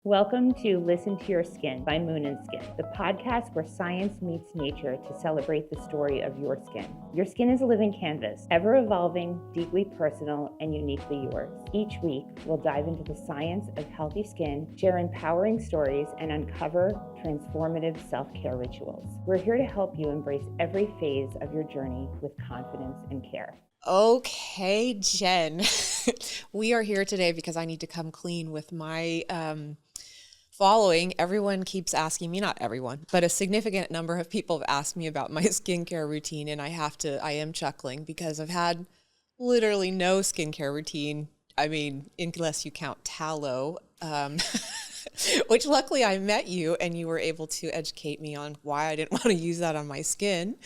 Welcome to Listen to Your Skin by Moon and Skin, the podcast where science meets nature to celebrate the story of your skin. Your skin is a living canvas, ever evolving, deeply personal, and uniquely yours. Each week, we'll dive into the science of healthy skin, share empowering stories, and uncover transformative self-care rituals. We're here to help you embrace every phase of your journey with confidence and care. Okay, Jen, we are here today because I need to come clean with my following. Everyone keeps asking me, not everyone, but a significant number of people have asked me about my skincare routine, and I am chuckling because I've had literally no skincare routine. I mean, unless you count tallow, which luckily I met you and you were able to educate me on why I didn't want to use that on my skin.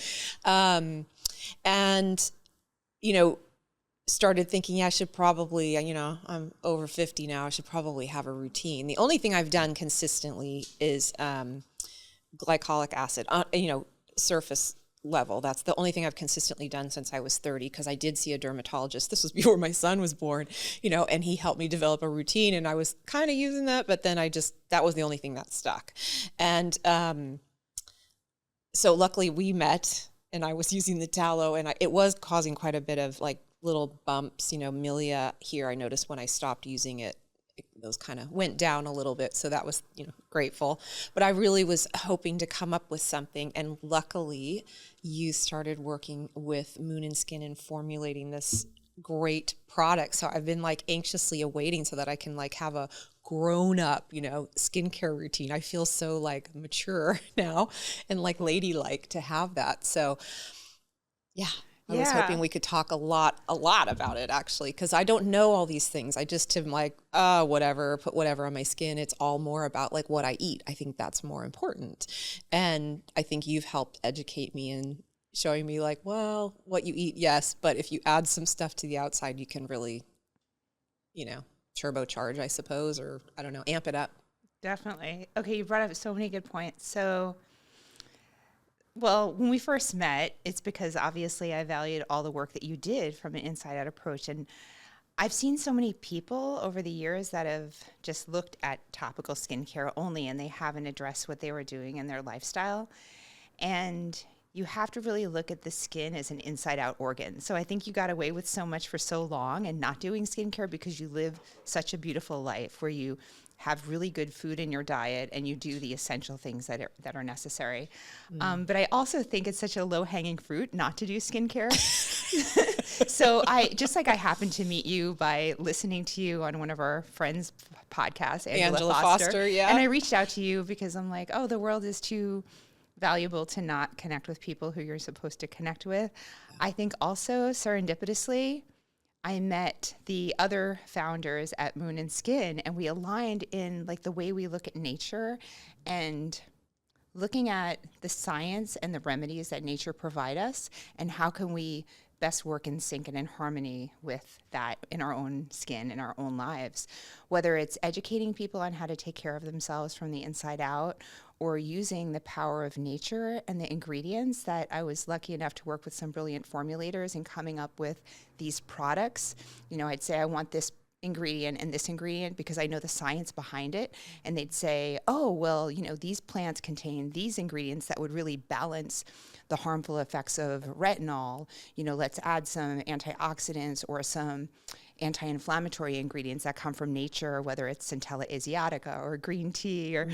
Started thinking I should probably, I'm over 50 now, I should probably have a routine. The only thing I've done consistently is glycolic acid, surface level. That's the only thing I've consistently done since I was 30, because I did see a dermatologist. This was before my son was born, and he helped me develop a routine, and I was kind of using that, but then that was the only thing that stuck. And so luckily we met, and I was using the tallow, and it was causing quite a bit of like little bumps, milia here. I noticed when I stopped using it, those kind of went down a little bit. So that was, grateful. But I really was hoping to come up with something. And luckily you started working with Moon and Skin and formulating this great product. So I've been like anxiously awaiting so that I can like have a grown up, skincare routine. I feel so like mature now and like ladylike to have that. So yeah. I was hoping we could talk a lot about it, actually, because I don't know all these things. I just am like, whatever, put whatever on my skin. It's all more about like what I eat. I think that's more important. And I think you've helped educate me in showing me like, well, what you eat, yes, but if you add some stuff to the outside, you can really, turbocharge, I suppose, or I don't know, amp it up. Definitely. Okay, you brought up so many good points. So, well, when we first met, it's because obviously I valued all the work that you did from an inside out approach. And I've seen so many people over the years that have just looked at topical skincare only, and they haven't addressed what they were doing in their lifestyle. And you have to really look at the skin as an inside out organ. So I think you got away with so much for so long and not doing skincare because you live such a beautiful life where you have really good food in your diet and you do the essential things that are necessary. But I also think it's such a low-hanging fruit not to do skincare. So I happened to meet you by listening to you on one of our friends' podcasts, Angela Foster. Yeah. And I reached out to you because I'm like, the world is too valuable to not connect with people who you're supposed to connect with. I think also serendipitously, I met the other founders at Moon and Skin, and we aligned in like the way we look at nature and looking at the science and the remedies that nature provide us, and how can we best work in sync and in harmony with that in our own skin, in our own lives, whether it's educating people on how to take care of themselves from the inside out, or using the power of nature and the ingredients that I was lucky enough to work with some brilliant formulators and coming up with these products. I'd say I want this ingredient and this ingredient because I know the science behind it. And they'd say, these plants contain these ingredients that would really balance the harmful effects of retinol. Let's add some antioxidants or some anti-inflammatory ingredients that come from nature, whether it's Centella asiatica or green tea or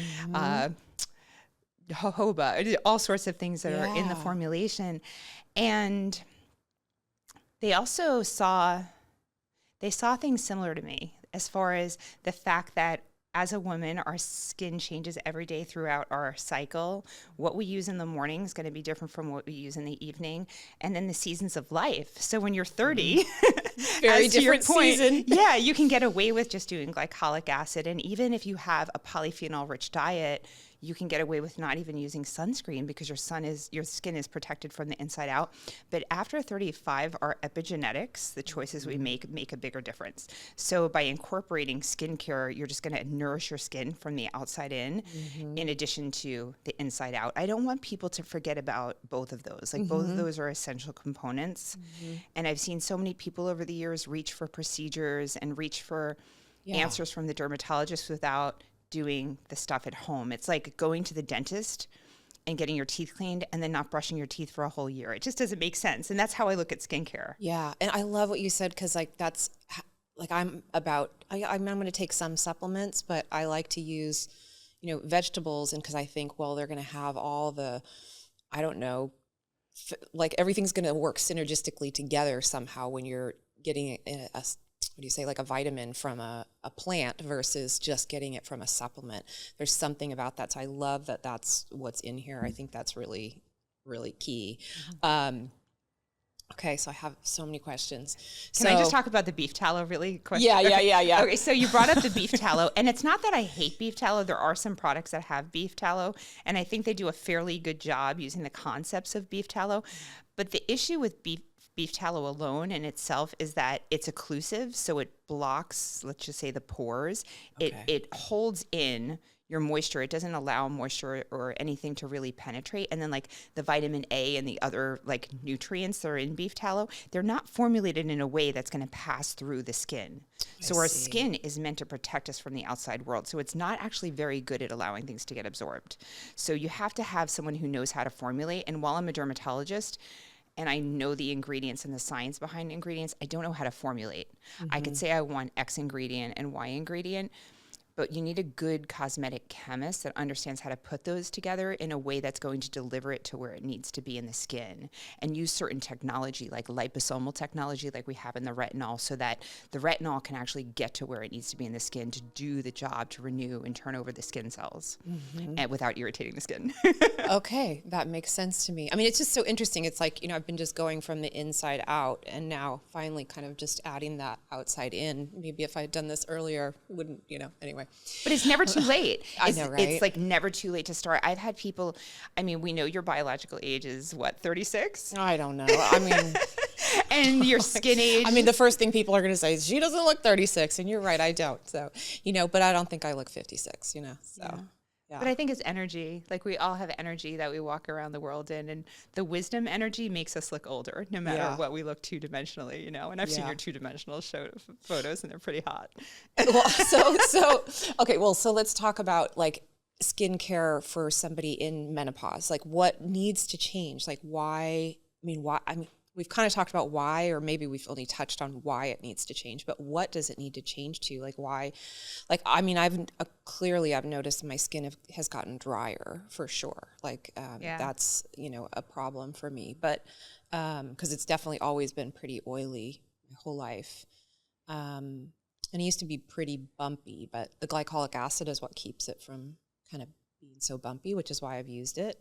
jojoba, all sorts of things that are in the formulation. And they also saw things similar to me as far as the fact that as a woman, our skin changes every day throughout our cycle. What we use in the morning is going to be different from what we use in the evening. And then the seasons of life. So when you're 30, very different season. Yeah, you can get away with just doing glycolic acid. And even if you have a polyphenol-rich diet, you can get away with not even using sunscreen because your skin is protected from the inside out. But after 35, our epigenetics, the choices we make a bigger difference. So by incorporating skincare, you're just going to nourish your skin from the outside in addition to the inside out. I don't want people to forget about both of those. Like both of those are essential components. And I've seen so many people over the years reach for procedures and reach for answers from the dermatologist without doing the stuff at home. It's like going to the dentist and getting your teeth cleaned and then not brushing your teeth for a whole year. It just doesn't make sense. And that's how I look at skincare. Yeah. And I love what you said, because like that's like I'm going to take some supplements, but I like to use, you know, vegetables. And because I think, well, they're going to have all the, I don't know, like everything's going to work synergistically together somehow when you're getting what do you say, like a vitamin from a plant versus just getting it from a supplement. There's something about that. So I love that that's what's in here. I think that's really, really key. Okay, so I have so many questions. Can I just talk about the beef tallow really quick? Yeah. Okay, so you brought up the beef tallow, and it's not that I hate beef tallow. There are some products that have beef tallow, and I think they do a fairly good job using the concepts of beef tallow. But the issue with beef tallow alone in itself is that it's occlusive, so it blocks, let's just say, the pores. Okay. It holds in your moisture. It doesn't allow moisture or anything to really penetrate. And then like the vitamin A and the other like nutrients that are in beef tallow, they're not formulated in a way that's going to pass through the skin. So our skin is meant to protect us from the outside world. So it's not actually very good at allowing things to get absorbed. So you have to have someone who knows how to formulate. And while I'm a dermatologist, and I know the ingredients and the science behind ingredients, I don't know how to formulate. I could say I want X ingredient and Y ingredient, but you need a good cosmetic chemist that understands how to put those together in a way that's going to deliver it to where it needs to be in the skin, and use certain technology like liposomal technology like we have in the retinol, so that the retinol can actually get to where it needs to be in the skin to do the job to renew and turn over the skin cells and without irritating the skin. Okay, that makes sense to me. I mean, it's just so interesting. It's like, you know, I've been just going from the inside out, and now finally kind of just adding that outside in. Maybe if I had done this earlier, wouldn't, you know, anyway. But it's never too late. I know, right? It's like never too late to start. I've had people, I mean, we know your biological age is what, 36? I don't know. I mean, and your skin age. I mean, the first thing people are going to say is, she doesn't look 36. And you're right, I don't. So, you know, but I don't think I look 56, you know, so. Yeah. But I think it's energy. Like we all have energy that we walk around the world in, and the wisdom energy makes us look older, no matter what we look two-dimensionally, you know. And I've seen your two-dimensional photos, and they're pretty hot. Well, so let's talk about like skincare for somebody in menopause. Like, what needs to change? Like, why? I mean, we've kind of talked about why, or maybe we've only touched on why it needs to change, but what does it need to change to? Like, why? Like, I mean, I've noticed my skin has gotten drier for sure. Like, that's, you know, a problem for me, but, cause it's definitely always been pretty oily my whole life. And it used to be pretty bumpy, but the glycolic acid is what keeps it from kind of being so bumpy, which is why I've used it.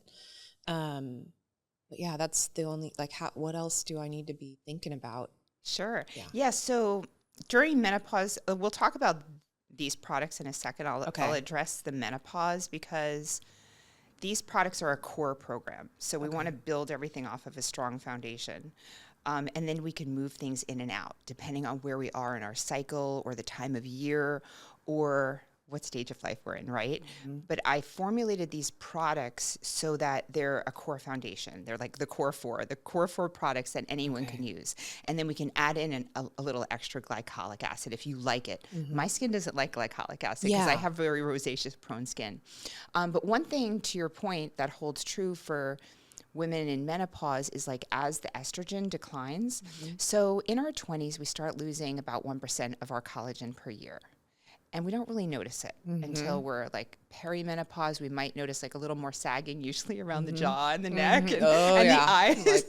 But yeah, that's the only, like, what else do I need to be thinking about? Sure. Yeah. So during menopause, we'll talk about these products in a second. I'll address the menopause because these products are a core program. So we want to build everything off of a strong foundation. And then we can move things in and out depending on where we are in our cycle or the time of year or what stage of life we're in, right? But I formulated these products so that they're a core foundation. They're like the core four products that anyone can use. And then we can add in a little extra glycolic acid if you like it. My skin doesn't like glycolic acid because I have very rosacea prone skin. But one thing to your point that holds true for women in menopause is like as the estrogen declines. So in our 20s, we start losing about 1% of our collagen per year. And we don't really notice it until we're like perimenopause. We might notice like a little more sagging, usually around the jaw and the neck and the eyes.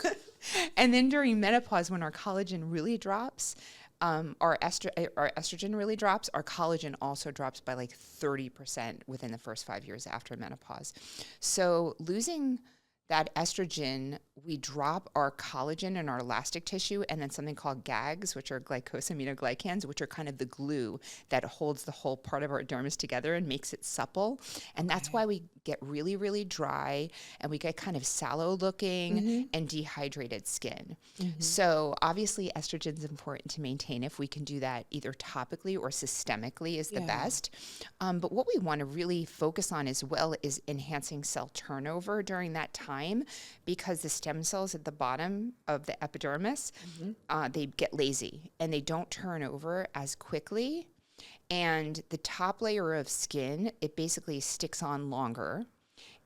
And then during menopause, when our collagen really drops, our estrogen really drops, our collagen also drops by like 30% within the first 5 years after menopause. So losing that estrogen, we drop our collagen and our elastic tissue, and then something called GAGs, which are glycosaminoglycans, which are kind of the glue that holds the whole part of our dermis together and makes it supple. And that's why we get really, really dry, and we get kind of sallow looking and dehydrated skin. So obviously estrogen is important to maintain. If we can do that either topically or systemically is the best. But what we want to really focus on as well is enhancing cell turnover during that time, because the stem cells at the bottom of the epidermis, they get lazy and they don't turn over as quickly. And the top layer of skin, it basically sticks on longer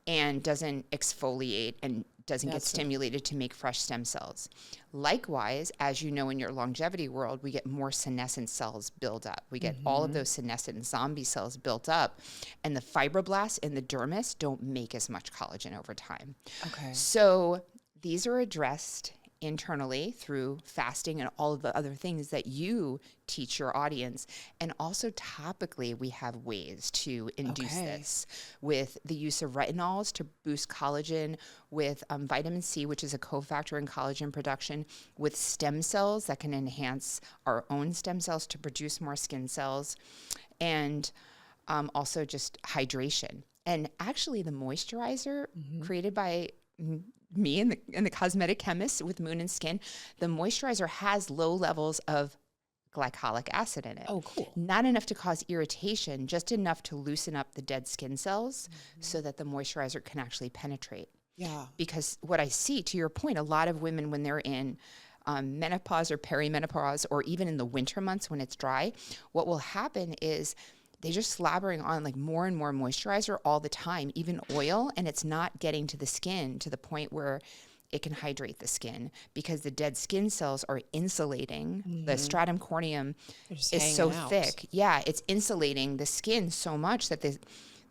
and doesn't exfoliate and doesn't get stimulated to make fresh stem cells. Likewise, as you know, in your longevity world, we get more senescent cells build up. We get all of those senescent zombie cells built up, and the fibroblasts in the dermis don't make as much collagen over time. Okay. So these are addressed internally through fasting and all of the other things that you teach your audience. And also topically, we have ways to induce this with the use of retinols to boost collagen, with vitamin C, which is a cofactor in collagen production, with stem cells that can enhance our own stem cells to produce more skin cells, and also just hydration. And actually the moisturizer created by me and the cosmetic chemist with Moon and Skin, the moisturizer has low levels of glycolic acid in it. Oh, cool. Not enough to cause irritation, just enough to loosen up the dead skin cells so that the moisturizer can actually penetrate. Yeah. Because what I see, to your point, a lot of women when they're in menopause or perimenopause, or even in the winter months when it's dry, what will happen is they're just slobbering on like more and more moisturizer all the time, even oil, and it's not getting to the skin to the point where it can hydrate the skin, because the dead skin cells are insulating. The stratum corneum is so thick. Yeah, it's insulating the skin so much that the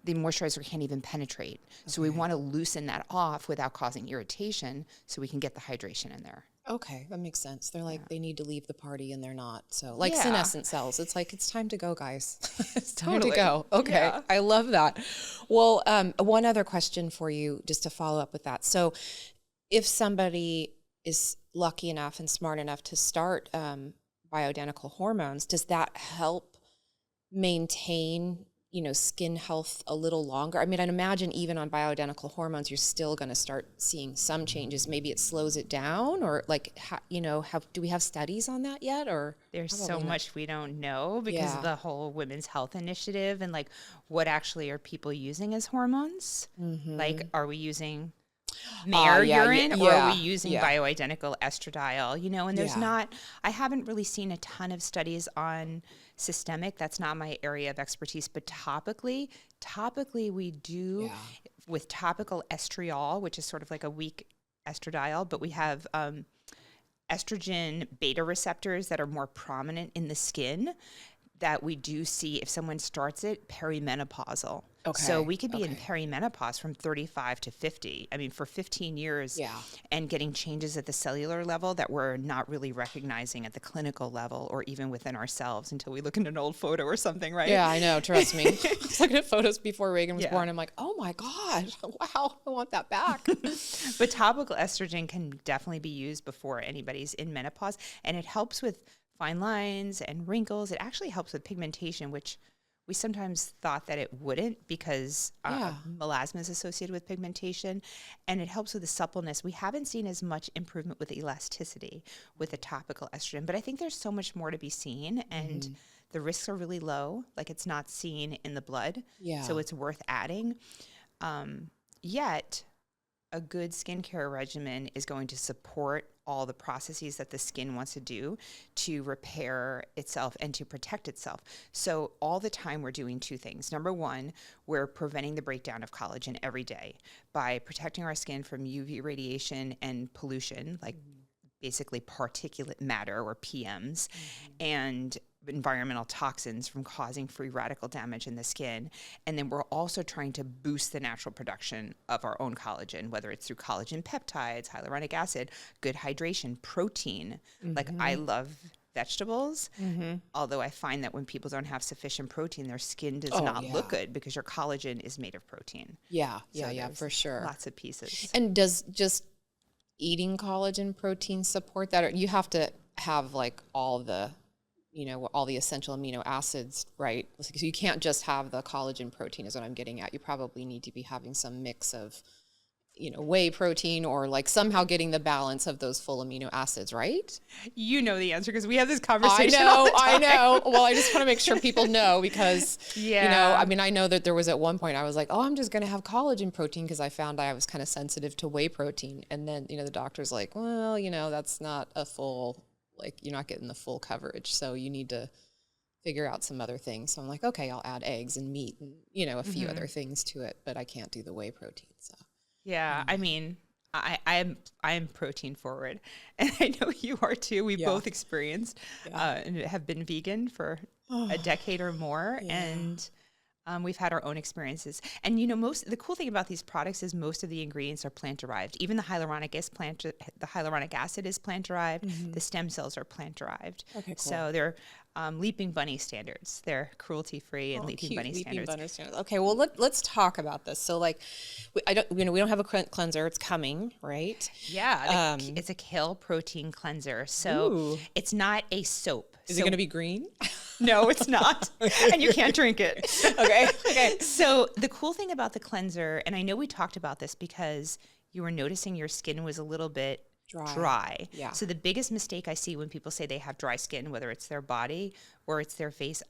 moisturizer can't even penetrate. So we want to loosen that off without causing irritation so we can get the hydration in there. Okay, that makes sense. They're like, they need to leave the party and they're not. So like senescent cells, it's like, it's time to go, guys. It's time to go. Okay, yeah. I love that. Well, one other question for you, just to follow up with that. So if somebody is lucky enough and smart enough to start bioidentical hormones, does that help maintain, you know, skin health a little longer? I mean, I'd imagine even on bioidentical hormones, you're still going to start seeing some changes. Maybe it slows it down, or like, you know, do we have studies on that yet? Or there's so much we don't know because of the whole women's health initiative and like what actually are people using as hormones? Like, are we using mare urine or are we using bioidentical estradiol? You know, and there's not, I haven't really seen a ton of studies on systemic. That's not my area of expertise, but topically we do with topical estriol, which is sort of like a weak estradiol, but we have estrogen beta receptors that are more prominent in the skin that we do see if someone starts it perimenopausal. Okay. So we could be in perimenopause from 35 to 50. I mean, for 15 years and getting changes at the cellular level that we're not really recognizing at the clinical level or even within ourselves until we look at an old photo or something, right? Yeah, I know. Trust me. I was looking at photos before Reagan was born. I'm like, oh my God, wow, I want that back. But topical estrogen can definitely be used before anybody's in menopause, and it helps with fine lines and wrinkles. It actually helps with pigmentation, which we sometimes thought that it wouldn't because melasma is associated with pigmentation, and it helps with the suppleness. We haven't seen as much improvement with elasticity with the topical estrogen, but I think there's so much more to be seen, and the risks are really low. Like, it's not seen in the blood, so it's worth adding. Yet, a good skincare regimen is going to support all the processes that the skin wants to do to repair itself and to protect itself. So all the time we're doing two things. Number one, we're preventing the breakdown of collagen every day by protecting our skin from UV radiation and pollution, like basically particulate matter or PMs, and environmental toxins from causing free radical damage in the skin. And then we're also trying to boost the natural production of our own collagen, whether it's through collagen peptides, hyaluronic acid, good hydration, protein. Like, I love vegetables, although I find that when people don't have sufficient protein, their skin does not look good because your collagen is made of protein. Yeah, for sure. Lots of pieces. And does just eating collagen protein support that? Or you have to have like all the essential amino acids, right? So you can't just have the collagen protein is what I'm getting at. You probably need to be having some mix of, whey protein, or like somehow getting the balance of those full amino acids, right? You know the answer because we have this conversation. I know. Well, I just want to make sure people know because, I know that there was at one point I was like, oh, I'm just going to have collagen protein because I found I was kind of sensitive to whey protein. And then, the doctor's like, well, that's not a full, like, you're not getting the full coverage. So you need to figure out some other things. So I'm like, okay, I'll add eggs and meat and, you know, a few other things to it, but I can't do the whey protein. So Yeah, I mean, I'm protein forward, and I know you are too. We both experienced and have been vegan for a decade or more, and we've had our own experiences. And you know, the cool thing about these products is most of the ingredients are plant derived. Even the hyaluronic acid is plant derived. The stem cells are plant derived. Okay, cool. So they're Leaping Bunny standards. They're cruelty free and Leaping Bunny standards. Okay, well let's talk about this. So like, we don't have a cleanser. It's coming, right? Yeah, it's a kale protein cleanser. So it's not a soap. Is it going to be green? No, it's not. And you can't drink it. Okay. So the cool thing about the cleanser, and I know we talked about this because you were noticing your skin was a little bit dry. Yeah. So the biggest mistake I see when people say they have dry skin, whether it's their body or it's their face,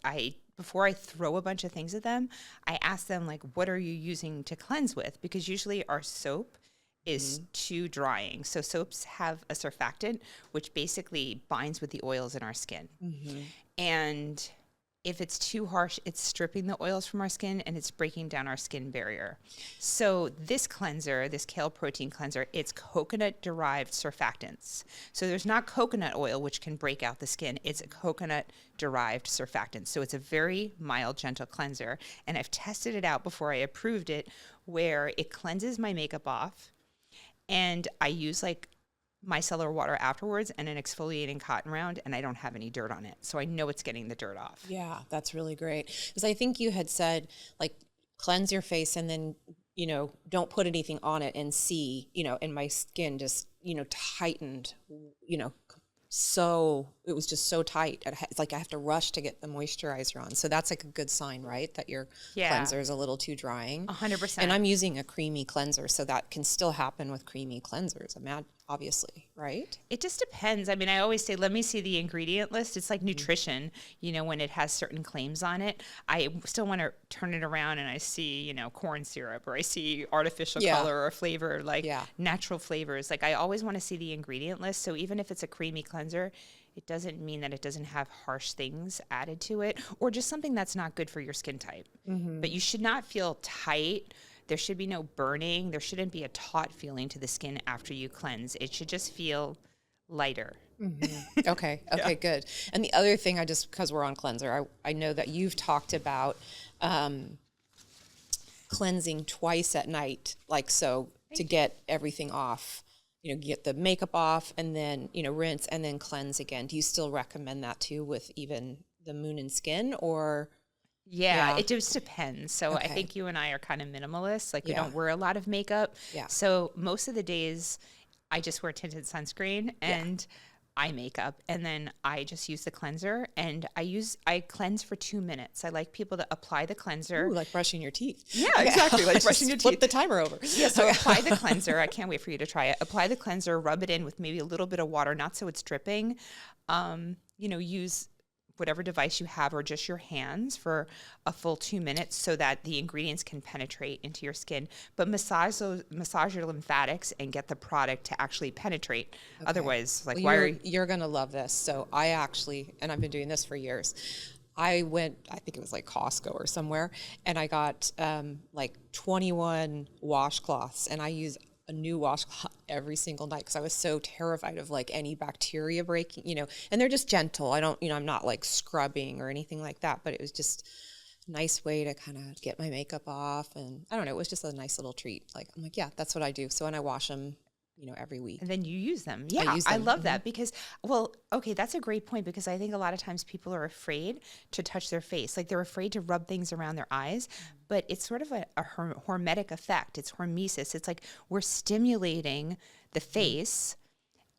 before I throw a bunch of things at them, I ask them, like, what are you using to cleanse with? Because usually our soap is too drying. So soaps have a surfactant, which basically binds with the oils in our skin. And if it's too harsh, it's stripping the oils from our skin and it's breaking down our skin barrier. So this cleanser, this kale protein cleanser, it's coconut derived surfactants. So there's not coconut oil, which can break out the skin. It's a coconut derived surfactant. So it's a very mild, gentle cleanser. And I've tested it out before I approved it, where it cleanses my makeup off. And I use like micellar water afterwards and an exfoliating cotton round, and I don't have any dirt on it. So I know it's getting the dirt off. Yeah, that's really great. Because I think you had said, like, cleanse your face and then, you know, don't put anything on it and see, you know, and my skin just, you know, tightened, you know, so it was just so tight. It's like I have to rush to get the moisturizer on. So that's like a good sign, right? That your cleanser is a little too drying. 100%. And I'm using a creamy cleanser, so that can still happen with creamy cleansers. Obviously, right? It just depends. I mean, I always say, let me see the ingredient list. It's like nutrition, you know, when it has certain claims on it, I still want to turn it around and I see, you know, corn syrup, or I see artificial color or flavor, like natural flavors. Like, I always want to see the ingredient list. So even if it's a creamy cleanser, it doesn't mean that it doesn't have harsh things added to it, or just something that's not good for your skin type. But you should not feel tight. There should be no burning. There shouldn't be a taut feeling to the skin after you cleanse. It should just feel lighter. Okay, good. And the other thing, because we're on cleanser, I know that you've talked about cleansing twice at night, like, so to get everything off. You know, get the makeup off and then, you know, rinse and then cleanse again. Do you still recommend that too with even the Moon and Skin, or? Yeah, it just depends. So I think you and I are kind of minimalists. Like, we don't wear a lot of makeup. So most of the days I just wear tinted sunscreen and eye makeup, and then I just use the cleanser, and I cleanse for 2 minutes. I like people to apply the cleanser. Ooh, like brushing your teeth. Yeah, exactly. Like brushing your teeth. Flip the timer over. Yeah, so apply the cleanser. I can't wait for you to try it. Apply the cleanser, rub it in with maybe a little bit of water, not so it's dripping. You know, use whatever device you have or just your hands for a full 2 minutes so that the ingredients can penetrate into your skin. But massage your lymphatics and get the product to actually penetrate. Otherwise, like, you're going to love this. So and I've been doing this for years. I think it was like Costco or somewhere, and I got like 21 washcloths, and I use a new washcloth every single night because I was so terrified of like any bacteria breaking, you know, and they're just gentle. I'm not like scrubbing or anything like that, but it was just a nice way to kind of get my makeup off. And I don't know, it was just a nice little treat. Like, I'm like, yeah, that's what I do. So when I wash them, you know, every week. And then you use them. Yeah, I love that because, that's a great point, because I think a lot of times people are afraid to touch their face. Like, they're afraid to rub things around their eyes, but it's sort of a hormetic effect. It's hormesis. It's like we're stimulating the face,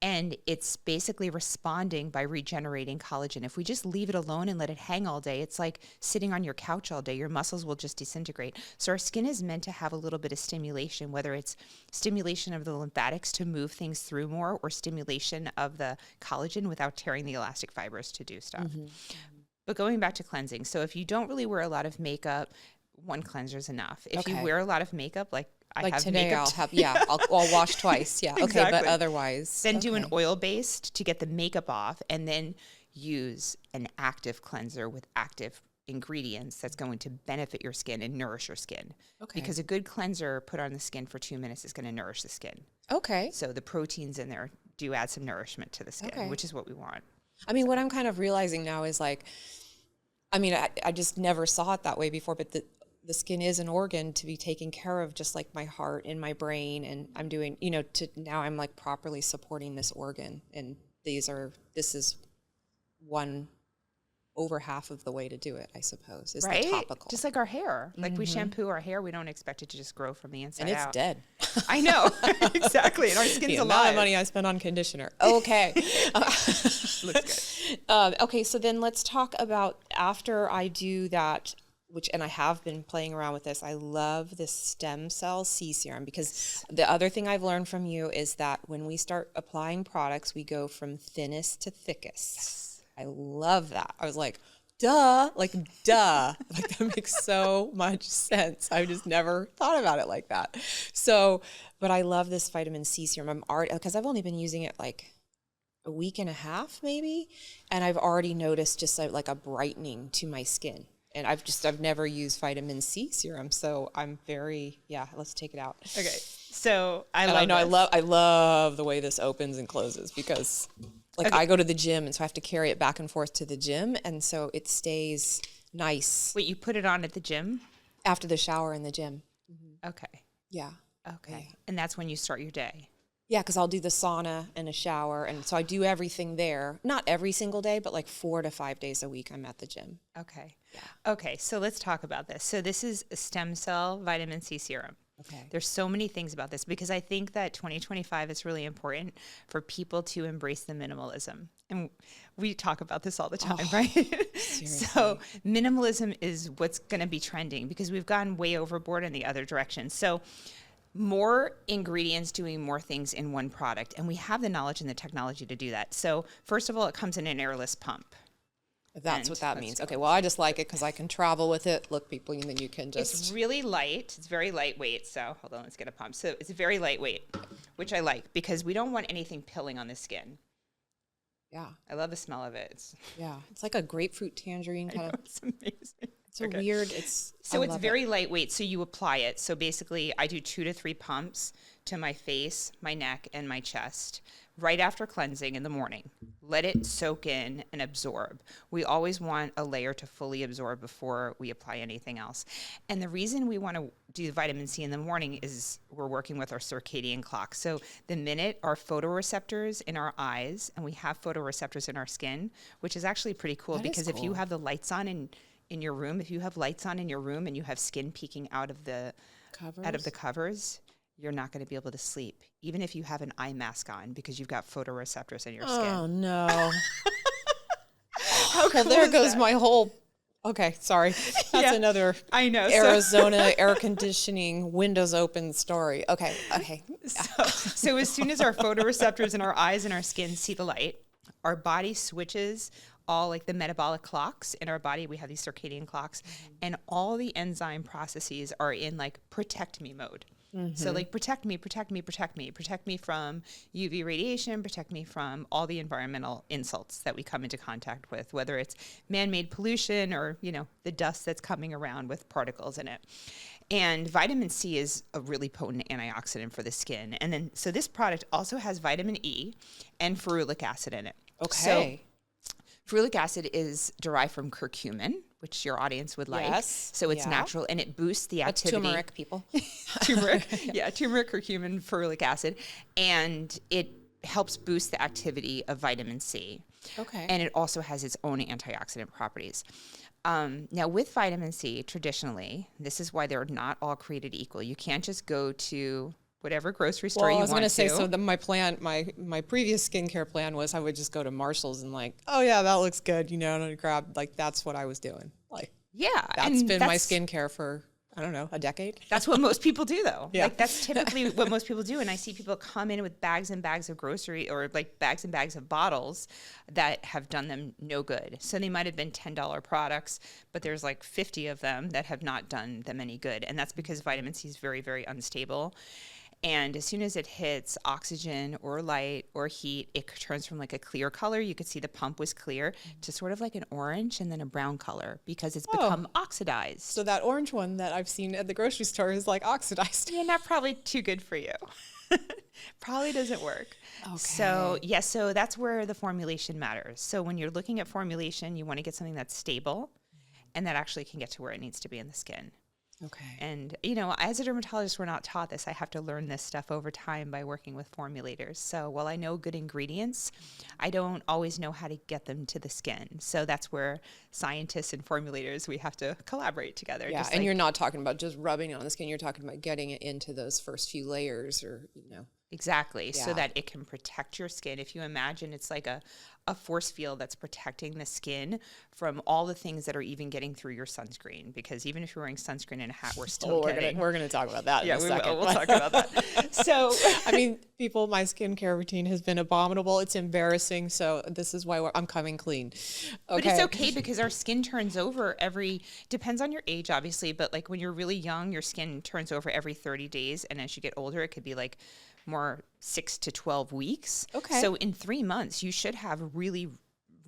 and it's basically responding by regenerating collagen. If we just leave it alone and let it hang all day, it's like sitting on your couch all day. Your muscles will just disintegrate. So our skin is meant to have a little bit of stimulation, whether it's stimulation of the lymphatics to move things through more, or stimulation of the collagen without tearing the elastic fibers to do stuff. But going back to cleansing, so if you don't really wear a lot of makeup, one cleanser is enough. If you wear a lot of makeup, like today, I'll wash twice. Yeah. Okay. Exactly. But otherwise. Then do an oil-based to get the makeup off, and then use an active cleanser with active ingredients that's going to benefit your skin and nourish your skin. Okay. Because a good cleanser put on the skin for 2 minutes is going to nourish the skin. Okay. So the proteins in there do add some nourishment to the skin, Okay. which is what we want. I mean, what I'm kind of realizing now is like, I mean, I just never saw it that way before, but the skin is an organ to be taken care of, just like my heart and my brain. And I'm doing, now I'm like properly supporting this organ. And this is one over half of the way to do it, I suppose, is the topical. Just like our hair. Like we shampoo our hair, we don't expect it to just grow from the inside and it's out. dead. I know. Exactly. And our skin's the alive. amount of money I spend on conditioner. Okay. Looks good. Okay, so then let's talk about after I do that, and I have been playing around with this. I love this stem cell C serum, because the other thing I've learned from you is that when we start applying products, we go from thinnest to thickest. Yes. I love that. I was like, duh. Like that makes so much sense. I just never thought about it like that. So, but I love this vitamin C serum. Because I've only been using it like a week and a half maybe, and I've already noticed just like a brightening to my skin. And I've never used vitamin C serum, so I'm let's take it out. Okay. So I love the way this opens and closes, because I go to the gym, and so I have to carry it back and forth to the gym, and so it stays nice. Wait, you put it on at the gym? After the shower in the gym. Mm-hmm. Okay. Yeah. Okay. Yeah. And that's when you start your day? Yeah, because I'll do the sauna and a shower, and so I do everything there. Not every single day, but like 4 to 5 days a week I'm at the gym. Okay. Yeah. Okay, so let's talk about this. So this is a stem cell vitamin C serum. Okay. There's so many things about this, because I think that 2025 is really important for people to embrace the minimalism. And we talk about this all the time, right? Seriously. So minimalism is what's going to be trending, because we've gone way overboard in the other direction. So more ingredients doing more things in one product, and we have the knowledge and the technology to do that. So first of all, it comes in an airless pump. That's what that means. Okay, well, I just like it because I can travel with it. Look, people, and then you can just... It's really light. It's very lightweight. So hold on, let's get a pump. So it's very lightweight, which I like, because we don't want anything pilling on the skin. Yeah. I love the smell of it. It's like a grapefruit tangerine kind of... It's amazing. It's a weird... So it's very lightweight. So you apply it. So basically, I do 2 to 3 pumps to my face, my neck, and my chest right after cleansing in the morning. Let it soak in and absorb. We always want a layer to fully absorb before we apply anything else. And the reason we want to do vitamin C in the morning is we're working with our circadian clock. So the minute our photoreceptors in our eyes, and we have photoreceptors in our skin, which is actually pretty cool, because if you have the lights on in your room, if you have lights on in your room and you have skin peeking out of the covers, you're not going to be able to sleep, even if you have an eye mask on, because you've got photoreceptors in your skin. Oh, no. How cool there is goes that? my whole... Okay, sorry. That's another I know. Arizona air conditioning, windows open story. Okay. So as soon as our photoreceptors in our eyes and our skin see the light, our body switches all like the metabolic clocks in our body. We have these circadian clocks, and all the enzyme processes are in like protect me mode. So like protect me from UV radiation, protect me from all the environmental insults that we come into contact with, whether it's man-made pollution or, the dust that's coming around with particles in it. And vitamin C is a really potent antioxidant for the skin. And then, so this product also has vitamin E and ferulic acid in it. Okay. So ferulic acid is derived from curcumin, which your audience would like. Yes. So it's natural, and it boosts the activity. Turmeric, people. Turmeric, turmeric, curcumin, ferulic acid, and it helps boost the activity of vitamin C. Okay. And it also has its own antioxidant properties. Now, with vitamin C, traditionally, this is why they're not all created equal. You can't just go to whatever grocery store you want to. I was going to say, so my previous skincare plan was I would just go to Marshall's and like, oh yeah, that looks good, and I'd grab, like, that's what I was doing. Like, that's been my skincare for, I don't know, a decade. That's what most people do, though. Yeah. Like, that's typically what most people do. And I see people come in with bags and bags of grocery, or like bags and bags of bottles that have done them no good. So they might have been $10 products, but there's like 50 of them that have not done them any good. And that's because vitamin C is very, very unstable. And as soon as it hits oxygen or light or heat, it turns from like a clear color. You could see the pump was clear to sort of like an orange and then a brown color because it's become oxidized. So that orange one that I've seen at the grocery store is like oxidized. Yeah, not probably too good for you. Probably doesn't work. Okay. So so that's where the formulation matters. So when you're looking at formulation, you want to get something that's stable and that actually can get to where it needs to be in the skin. Okay. And, as a dermatologist, we're not taught this. I have to learn this stuff over time by working with formulators. So while I know good ingredients, I don't always know how to get them to the skin. So that's where scientists and formulators, we have to collaborate together. Yeah, and you're not talking about just rubbing it on the skin. You're talking about getting it into those first few layers or. Exactly, so Yeah. that it can protect your skin. If you imagine it's like a force field that's protecting the skin from all the things that are even getting through your sunscreen. Because even if you're wearing sunscreen and a hat, we're still getting... We're gonna talk about that in a second. We'll talk about that. So, I mean, people, my skincare routine has been abominable. It's embarrassing. So this is why I'm coming clean. Okay. But it's okay because our skin turns over depends on your age, obviously, but like when you're really young, your skin turns over every 30 days. And as you get older, it could be like more 6 to 12 weeks. Okay. So in 3 months, you should have really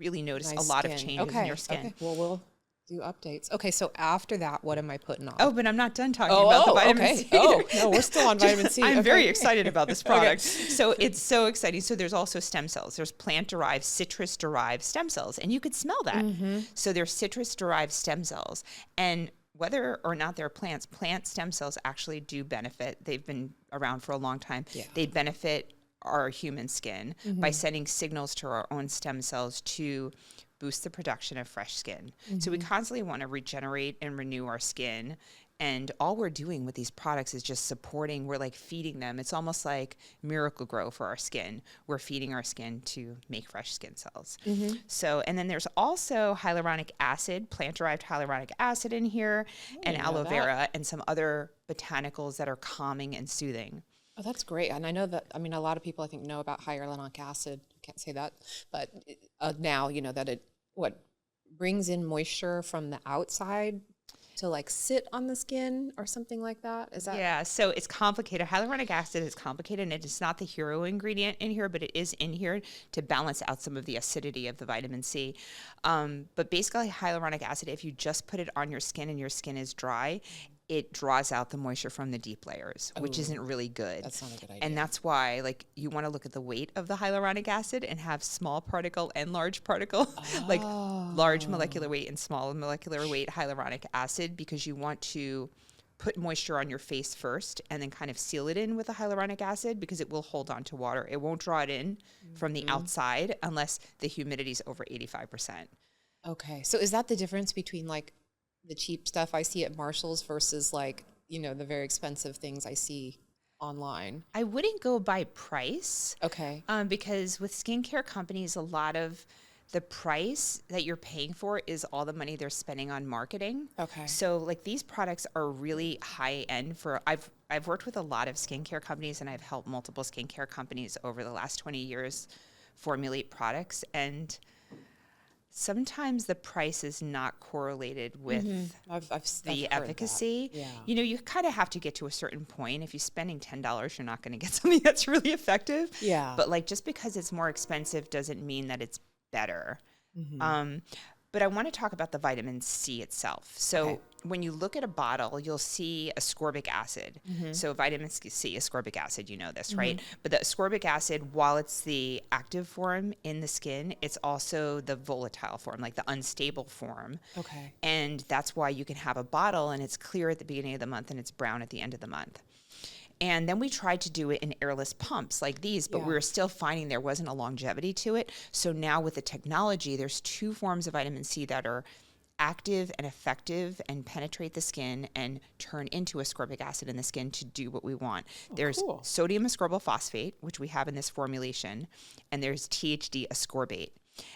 noticed Nice a lot skin. of changes in your skin. Okay. Well, we'll do updates. Okay, so after that, what am I putting on? Oh, but I'm not done talking about the vitamin C. Oh, no, we're still on vitamin C. I'm Okay. very excited about this product. So it's so exciting. So there's also stem cells. There's plant-derived, citrus-derived stem cells, and you could smell that. So there's citrus-derived stem cells. And whether or not they're plants, plant stem cells actually do benefit. They've been around for a long time. Yeah. They benefit our human skin by sending signals to our own stem cells to boost the production of fresh skin. So we constantly want to regenerate and renew our skin. And all we're doing with these products is just supporting, we're like feeding them. It's almost like Miracle Grow for our skin. We're feeding our skin to make fresh skin cells. So, and then there's also hyaluronic acid, plant-derived hyaluronic acid in here, and aloe vera, and some other botanicals that are calming and soothing. Oh, that's great. And I know that, I mean, a lot of people I think know about hyaluronic acid. I can't say that, but now you know that it, brings in moisture from the outside to like sit on the skin or something like that? Is that? Yeah, so it's complicated. Hyaluronic acid is complicated, and it's not the hero ingredient in here, but it is in here to balance out some of the acidity of the vitamin C. But basically, hyaluronic acid, if you just put it on your skin and your skin is dry, it draws out the moisture from the deep layers, which isn't really good. That's not a good idea. And that's why, like, you want to look at the weight of the hyaluronic acid and have small particle and large particle, like large molecular weight and small molecular weight hyaluronic acid, because you want to put moisture on your face first and then kind of seal it in with the hyaluronic acid because it will hold on to water. It won't draw it in from the outside unless the humidity is over 85%. Okay. So is that the difference between like the cheap stuff I see at Marshall's versus like, you know, the very expensive things I see online? I wouldn't go by price. Okay. Because with skincare companies, a lot of the price that you're paying for is all the money they're spending on marketing. Okay. So like these products are really high end for, I've worked with a lot of skincare companies, and I've helped multiple skincare companies over the last 20 years formulate products, and sometimes the price is not correlated with I've the heard efficacy. that. Yeah. You know, you kind of have to get to a certain point. If you're spending $10, you're not going to get something that's really effective. Yeah. But like, just because it's more expensive doesn't mean that it's better. But I want to talk about the vitamin C itself. So when you look at a bottle, you'll see ascorbic acid. So vitamin C, ascorbic acid, you know this, right? But the ascorbic acid, while it's the active form in the skin, it's also the volatile form, like the unstable form. Okay. And that's why you can have a bottle and it's clear at the beginning of the month and it's brown at the end of the month. And then we tried to do it in airless pumps like these, but we were still finding there wasn't a longevity to it. So now with the technology, there's 2 forms of vitamin C that are active and effective and penetrate the skin and turn into ascorbic acid in the skin to do what we want. There's sodium ascorbyl phosphate, which we have in this formulation, and there's THD ascorbate.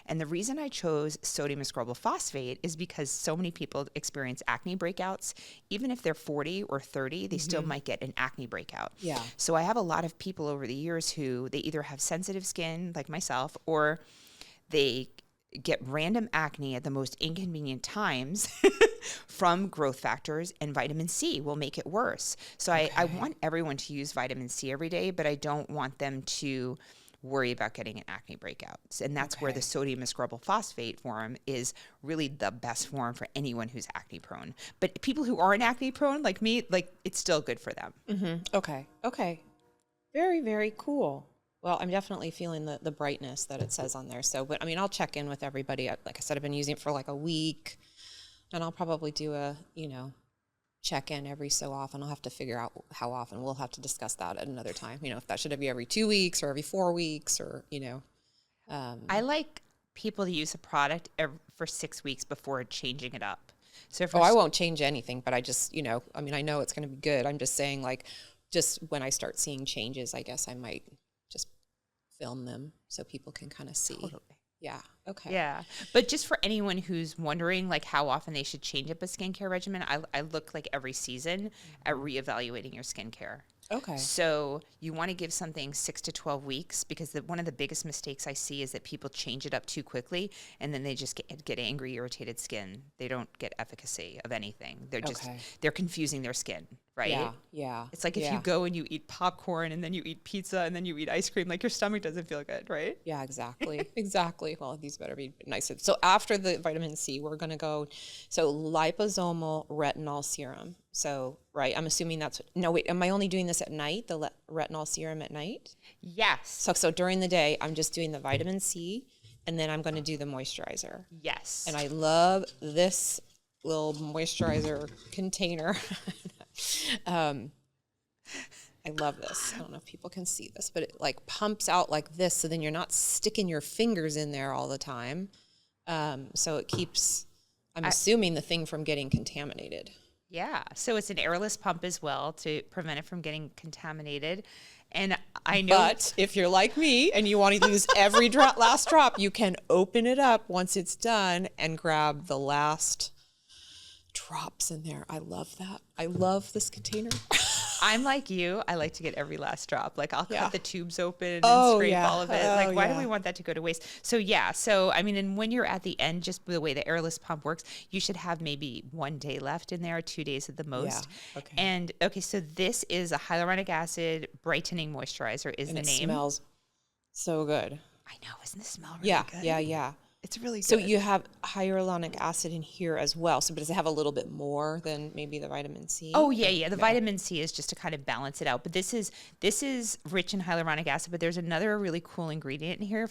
And the reason I chose sodium ascorbyl phosphate is because so many people experience acne breakouts. Even if they're 40 or 30, they still might get an acne breakout. Yeah. So I have a lot of people over the years who they either have sensitive skin like myself, or they get random acne at the most inconvenient times from growth factors, and vitamin C will make it worse. So I want everyone to use vitamin C every day, but I don't want them to worry about getting an acne breakout. And that's where the sodium ascorbyl phosphate form is really the best form for anyone who's acne prone. But people who aren't acne prone, like me, like it's still good for them. Mm-hmm. Okay. Very, very cool. Well, I'm definitely feeling the brightness that it says on there. So, but I mean, I'll check in with everybody. Like I said, I've been using it for like a week, and I'll probably do a, check in every so often. I'll have to figure out how often. We'll have to discuss that at another time. If that should be every 2 weeks or every 4 weeks or, I like people to use a product for 6 weeks before changing it up. So I won't change anything, but I just, I know it's going to be good. I'm just saying, like, just when I start seeing changes, I guess I might just film them so people can kind of see. Totally. Yeah. Okay. Yeah. But just for anyone who's wondering like how often they should change up a skincare regimen, I look like every season at reevaluating your skincare. Okay. So you want to give something 6 to 12 weeks, because one of the biggest mistakes I see is that people change it up too quickly and then they just get angry, irritated skin. They don't get efficacy of anything. They're just, they're confusing their skin, right? Yeah. It's like if you go and you eat popcorn and then you eat pizza and then you eat ice cream, like your stomach doesn't feel good, right? Yeah, exactly. Exactly. Well, these better be nice. So after the vitamin C, we're going to go, liposomal retinol serum. So, right, I'm assuming am I only doing this at night, the retinol serum at night? Yes. So during the day, I'm just doing the vitamin C, and then I'm going to do the moisturizer. Yes. And I love this little moisturizer container. I love this. I don't know if people can see this, but it like pumps out like this, so then you're not sticking your fingers in there all the time. So it keeps, I'm assuming, the thing from getting contaminated. Yeah. So it's an airless pump as well to prevent it from getting contaminated. And I know. But if you're like me and you want to use every last drop, you can open it up once it's done and grab the last drops in there. I love that. I love this container. I'm like you. I like to get every last drop. Like I'll cut the tubes open and scrape all of it. Like why do we want that to go to waste? So I mean, and when you're at the end, just the way the airless pump works, you should have maybe 1 day left in there, 2 days at the most. Yeah. Okay. And so this is a hyaluronic acid brightening moisturizer is the name. It smells so good. I know. Isn't the smell really good? Yeah. It's really good. So you have hyaluronic acid in here as well. So does it have a little bit more than maybe the vitamin C? Oh, yeah. The vitamin C is just to kind of balance it out. But this is rich in hyaluronic acid. But there's another really cool ingredient in here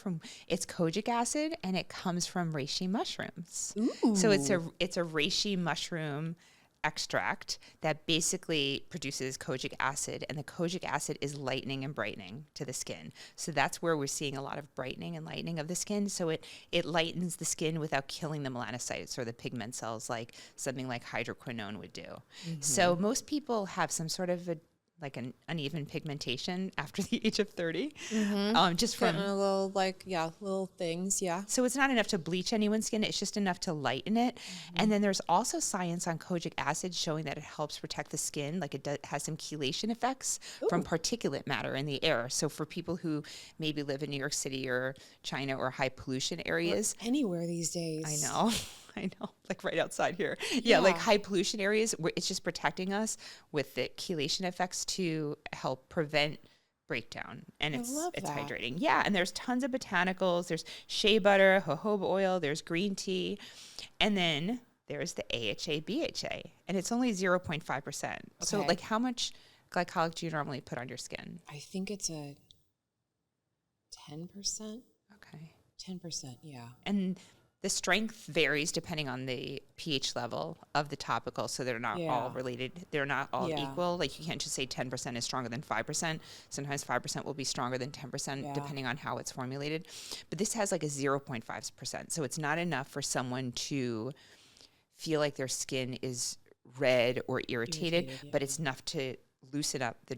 it's kojic acid, and it comes from reishi mushrooms. Ooh. So it's a reishi mushroom extract that basically produces kojic acid, and the kojic acid is lightening and brightening to the skin. So that's where we're seeing a lot of brightening and lightening of the skin. So it lightens the skin without killing the melanocytes or the pigment cells like something like hydroquinone would do. Mm-hmm. So most people have some sort of an uneven pigmentation after the age of 30. Mm-hmm. Just from a little little things. Yeah. So it's not enough to bleach anyone's skin. It's just enough to lighten it. Mm-hmm. And then there's also science on kojic acid showing that it helps protect the skin. Like it has some chelation effects from particulate matter in the air. So for people who maybe live in New York City or China or high pollution areas. Or anywhere these days. I know. Like right outside here. Yeah, like high pollution areas where it's just protecting us with the chelation effects to help prevent breakdown. And it's hydrating. Yeah, and there's tons of botanicals. There's shea butter, jojoba oil, there's green tea. And then there's the AHA, BHA, and it's only 0.5%. Okay. So like how much glycolic do you normally put on your skin? I think it's a 10%. Okay. 10%, yeah. And the strength varies depending on the pH level of the topical, so they're not all related. They're not all equal. Like you can't just say 10% is stronger than 5%. Sometimes 5% will be stronger than 10% depending on how it's formulated. But this has like a 0.5%, so it's not enough for someone to feel like their skin is red or irritated, but it's enough to loosen up the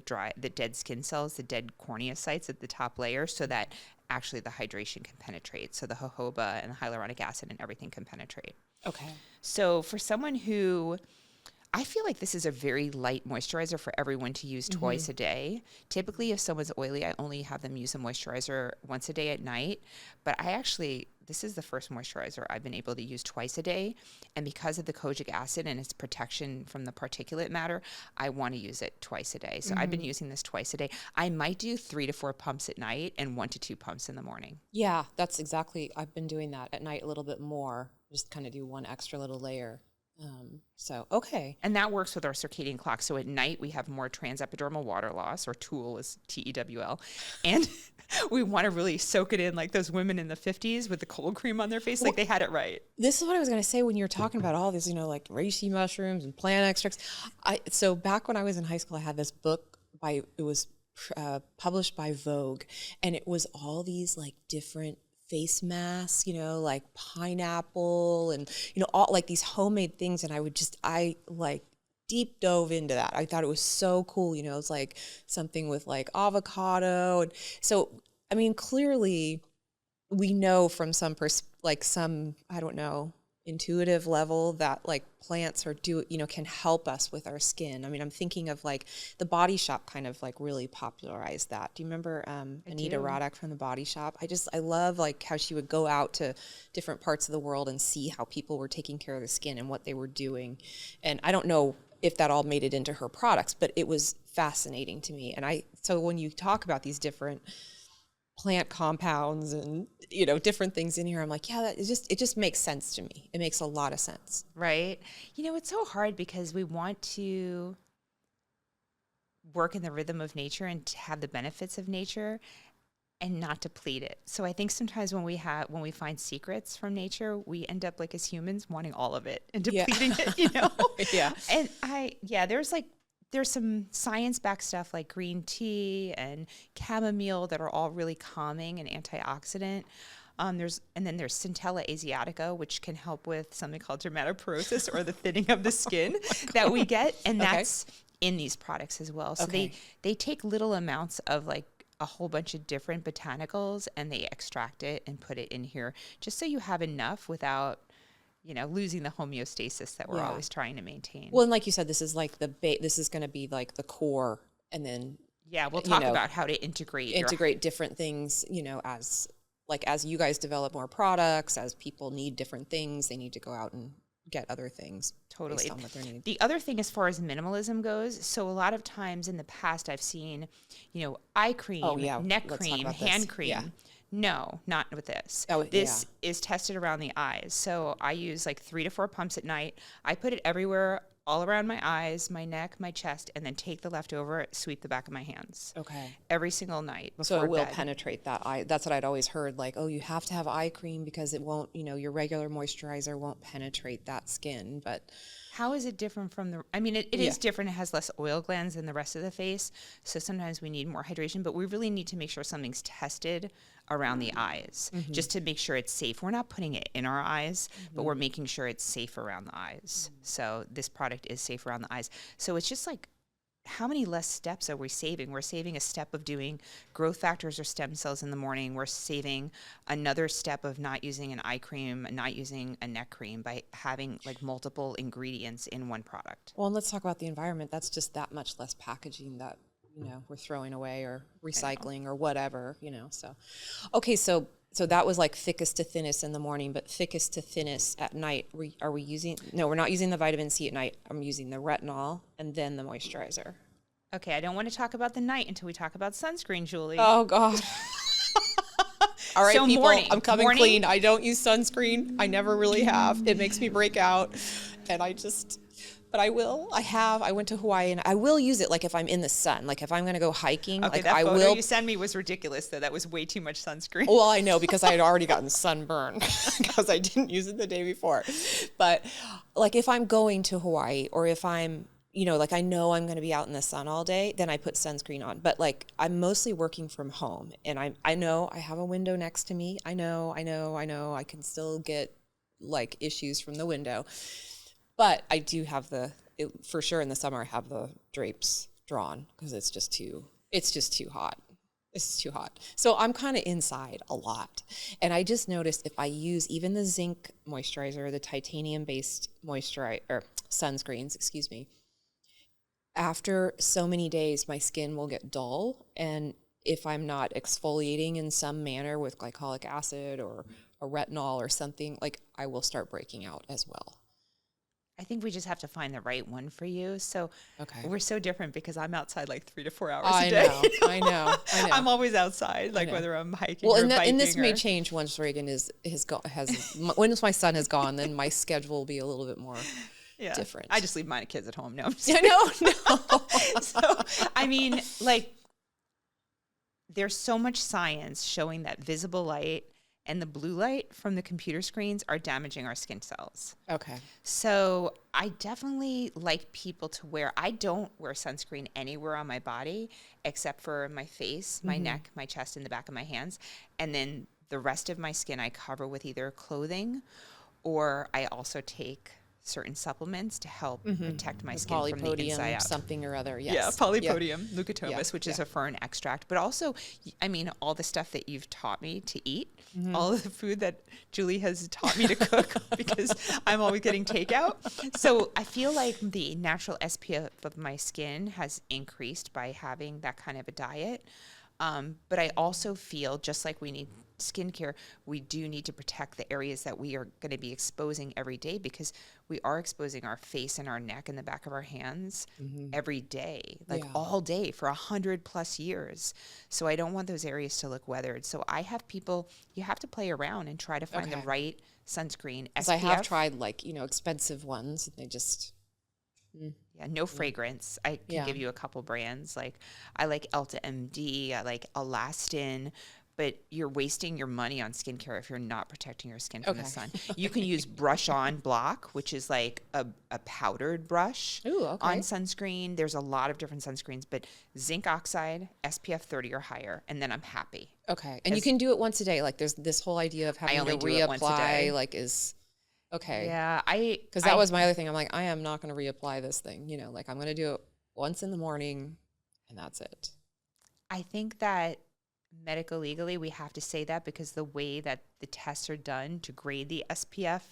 dead skin cells, the dead cornea sites at the top layer, so that actually the hydration can penetrate. So the jojoba and the hyaluronic acid and everything can penetrate. Okay. So for someone who, I feel like this is a very light moisturizer for everyone to use twice a day. Typically, if someone's oily, I only have them use a moisturizer once a day at night. But this is the first moisturizer I've been able to use twice a day. And because of the kojic acid and its protection from the particulate matter, I want to use it twice a day. So I've been using this twice a day. I might do 3 to 4 pumps at night and 1 to 2 pumps in the morning. Yeah, that's exactly, I've been doing that at night a little bit more, just kind of do one extra little layer. Okay. And that works with our circadian clock. So at night, we have more transepidermal water loss, or TEWL is TEWL. And we want to really soak it in like those women in the 50s with the cold cream on their face. Like they had it right. This is what I was going to say when you were talking about all this, like reishi mushrooms and plant extracts. So back when I was in high school, I had this book it was published by Vogue, and it was all these like different face masks, like pineapple and, all like these homemade things. And I like deep dove into that. I thought it was so cool. It's like something with like avocado. And so, I mean, clearly we know from some I don't know, intuitive level that like plants can help us with our skin. I mean, I'm thinking of like the Body Shop kind of like really popularized that. Do you remember Anita Roddick from the Body Shop? I love like how she would go out to different parts of the world and see how people were taking care of the skin and what they were doing. And I don't know if that all made it into her products, but it was fascinating to me. And so when you talk about these different plant compounds and different things in here, I'm like, yeah, it just makes sense to me. It makes a lot of sense. Right. It's so hard because we want to work in the rhythm of nature and to have the benefits of nature and not deplete it. So I think sometimes when we find secrets from nature, we end up like as humans wanting all of it and depleting it, Yeah. And there's some science-backed stuff like green tea and chamomile that are all really calming and antioxidant. There's Centella asiatica, which can help with something called dermatoporosis or the thinning of the skin that we get, and that's in these products as well. So they take little amounts of like a whole bunch of different botanicals and they extract it and put it in here just so you have enough without losing the homeostasis that we're always trying to maintain. Well, and like you said, this is like this is going to be like the core, and then we'll talk about how to integrate different things. As you guys develop more products, as people need different things, they need to go out and get other things. Totally. Based on what they need. The other thing as far as minimalism goes, so a lot of times in the past I've seen, eye cream, neck cream, hand cream. Yeah. No, not with this. This is tested around the eyes. So I use like 3 to 4 pumps at night. I put it everywhere, all around my eyes, my neck, my chest, and then take the leftover, sweep the back of my hands. Okay. Every single night before So it will bed. penetrate that eye. That's what I'd always heard. Like, you have to have eye cream because it won't, your regular moisturizer won't penetrate that skin. But how is it different from it is different. It has less oil glands than the rest of the face. So sometimes we need more hydration, but we really need to make sure something's tested around the eyes just to make sure it's safe. We're not putting it in our eyes, but we're making sure it's safe around the eyes. So this product is safe around the eyes. So it's just like, how many less steps are we saving? We're saving a step of doing growth factors or stem cells in the morning. We're saving another step of not using an eye cream, not using a neck cream by having like multiple ingredients in one product. Well, and let's talk about the environment. That's just that much less packaging that, we're throwing away or recycling or whatever, so. Okay. So that was like thickest to thinnest in the morning, but thickest to thinnest at night. Are we using? No, we're not using the vitamin C at night. I'm using the retinol and then the moisturizer. Okay, I don't want to talk about the night until we talk about sunscreen, Julie. Oh God. All right, so people, I'm coming clean. I don't use sunscreen. I never really have. It makes me break out, and but I will. I went to Hawaii, and I will use it like if I'm in the sun, like if I'm going to go hiking. Okay, like that I photo will. You sent me was ridiculous, though. That was way too much sunscreen. Well, I know because I had already gotten sunburn because I didn't use it the day before. But like if I'm going to Hawaii or if I'm, like I know I'm going to be out in the sun all day, then I put sunscreen on. But like I'm mostly working from home, and I know I have a window next to me. I know I can still get like issues from the window. But I do have for sure in the summer I have the drapes drawn because it's just too hot. This is too hot. So I'm kind of inside a lot. And I just noticed if I use even the zinc moisturizer, the titanium-based moisturizer, or sunscreens, excuse me, after so many days, my skin will get dull. And if I'm not exfoliating in some manner with glycolic acid or a retinol or something, like I will start breaking out as well. I think we just have to find the right one for you. So Okay. we're so different because I'm outside like 3 to 4 hours I a day. know, I know. I'm always outside, like whether I'm hiking Well, or biking. and this may change once Reagan once my son has gone, then my schedule will be a little bit more different. I just leave my kids at home. No, I'm just No. So, I mean, like, there's so much science showing that visible light and the blue light from the computer screens are damaging our skin cells. Okay. So I definitely like people to wear, I don't wear sunscreen anywhere on my body except for my face, my neck, my chest, and the back of my hands. And then the rest of my skin I cover with either clothing or I also take certain supplements to help protect my skin from the inside out. Something or other, yes. Yeah, polypodium, leucotomus, which is yeah. a fern extract. But also, I mean, all the stuff that you've taught me to eat, all of the food that Julie has taught me to cook because I'm always getting takeout. So I feel like the natural SPF of my skin has increased by having that kind of a diet. But I also feel just like we need skincare, we do need to protect the areas that we are going to be exposing every day because we are exposing our face and our neck and the back of our hands every day, like all day for 100+ years. So I don't want those areas to look weathered. So I have people, you have to play around and try to find the right sunscreen. SPF. I have tried expensive ones. They just... Yeah, no fragrance. I can give you a couple brands. Like I like Elta MD, I like Elastin, but you're wasting your money on skincare if you're not protecting your skin from the sun. You can use Brush On Block, which is like a powdered brush on sunscreen. There's a lot of different sunscreens, but zinc oxide, SPF 30 or higher, and then I'm happy. Okay. And you can do it once a day. Like there's this whole idea of having to reapply, okay. Yeah, because that was my other thing. I'm like, I am not going to reapply this thing. I'm going to do it once in the morning, and that's it. I think that medical legally we have to say that because the way that the tests are done to grade the SPF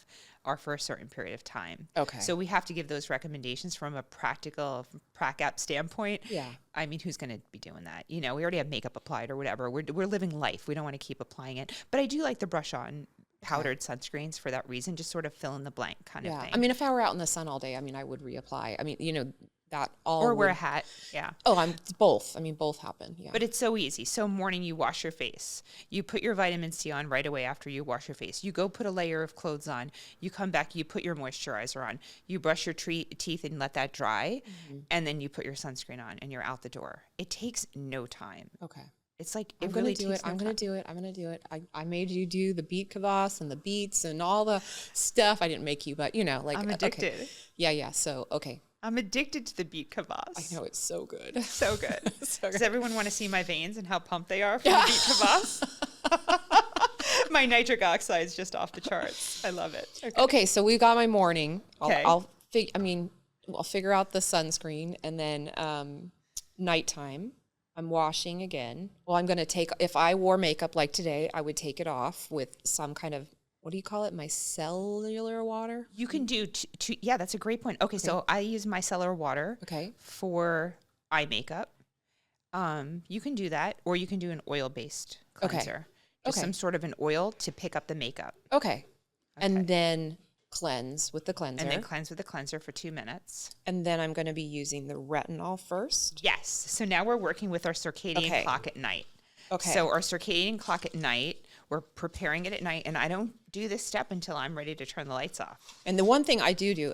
are for a certain period of time. Okay. So we have to give those recommendations from a practical prac-app standpoint. Yeah. I mean, who's going to be doing that? We already have makeup applied or whatever. We're living life. We don't want to keep applying it. But I do like the Brush On powdered sunscreens for that reason, just sort of fill in the blank kind of thing. I mean, if I were out in the sun all day, I would reapply. I mean, that all or wear a hat. Yeah. Oh, I'm both. I mean, both happen. Yeah. But it's so easy. So morning, you wash your face. You put your vitamin C on right away after you wash your face. You go put a layer of clothes on. You come back, you put your moisturizer on. You brush your teeth and let that dry. And then you put your sunscreen on and you're out the door. It takes no time. Okay. It's like, I'm going to do it. I'm going to do it. I'm going to do it. I made you do the beet kvass and the beets and all the stuff. I didn't make you, but I'm addicted. Okay. Yeah. So, okay. I'm addicted to the beet kvass. I know, it's so good. So good. So good. Does everyone want to see my veins and how pumped they are from the beet kvass? My nitric oxide is just off the charts. I love it. Okay, so we got my morning. Okay. I'll figure out the sunscreen, and then nighttime. I'm washing again. Well, I'm going to if I wore makeup like today, I would take it off with some kind of, what do you call it? Micellar water? You can do, yeah, that's a great point. Okay, so I use micellar water for eye makeup. You can do that, or you can do an oil-based cleanser. Just some sort of an oil to pick up the makeup. Okay. And then cleanse with the cleanser. And then cleanse with the cleanser for 2 minutes. And then I'm going to be using the retinol first. Yes. So now we're working with our circadian clock at night. Okay. So our circadian clock at night, we're preparing it at night, and I don't do this step until I'm ready to turn the lights off. And the one thing I do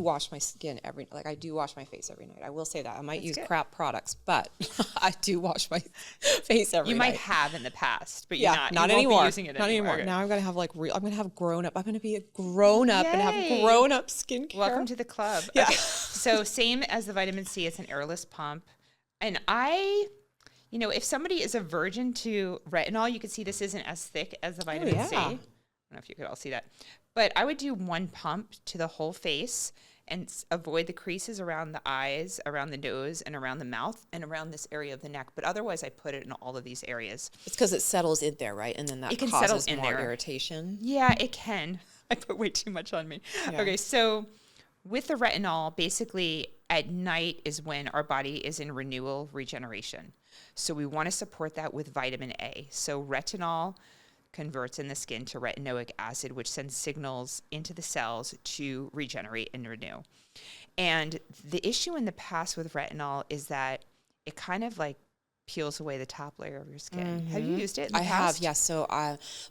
wash my skin I do wash my face every night. I will say that. I might use crap products, but I do wash my face every night. You might have in the past, but not anymore. Using it not anymore. Okay. Now I'm going to have I'm going to have grown up. I'm going to be a grown up and have grown up skincare. Welcome to the club. Yeah. Okay. So same as the vitamin C, it's an airless pump. And if somebody is a virgin to retinol, you can see this isn't as thick as the vitamin C. I don't know if you could all see that. But I would do 1 pump to the whole face and avoid the creases around the eyes, around the nose, and around the mouth, and around this area of the neck. But otherwise, I put it in all of these areas. It's because it settles in there, right? And then that It can causes settle in more there. irritation. Yeah, it can. I put way too much on me. Yeah. Okay, so with the retinol, basically at night is when our body is in renewal regeneration. So we want to support that with vitamin A. So retinol converts in the skin to retinoic acid, which sends signals into the cells to regenerate and renew. And the issue in the past with retinol is that it kind of like peels away the top layer of your skin. Have you used it in the I past? have, yes. So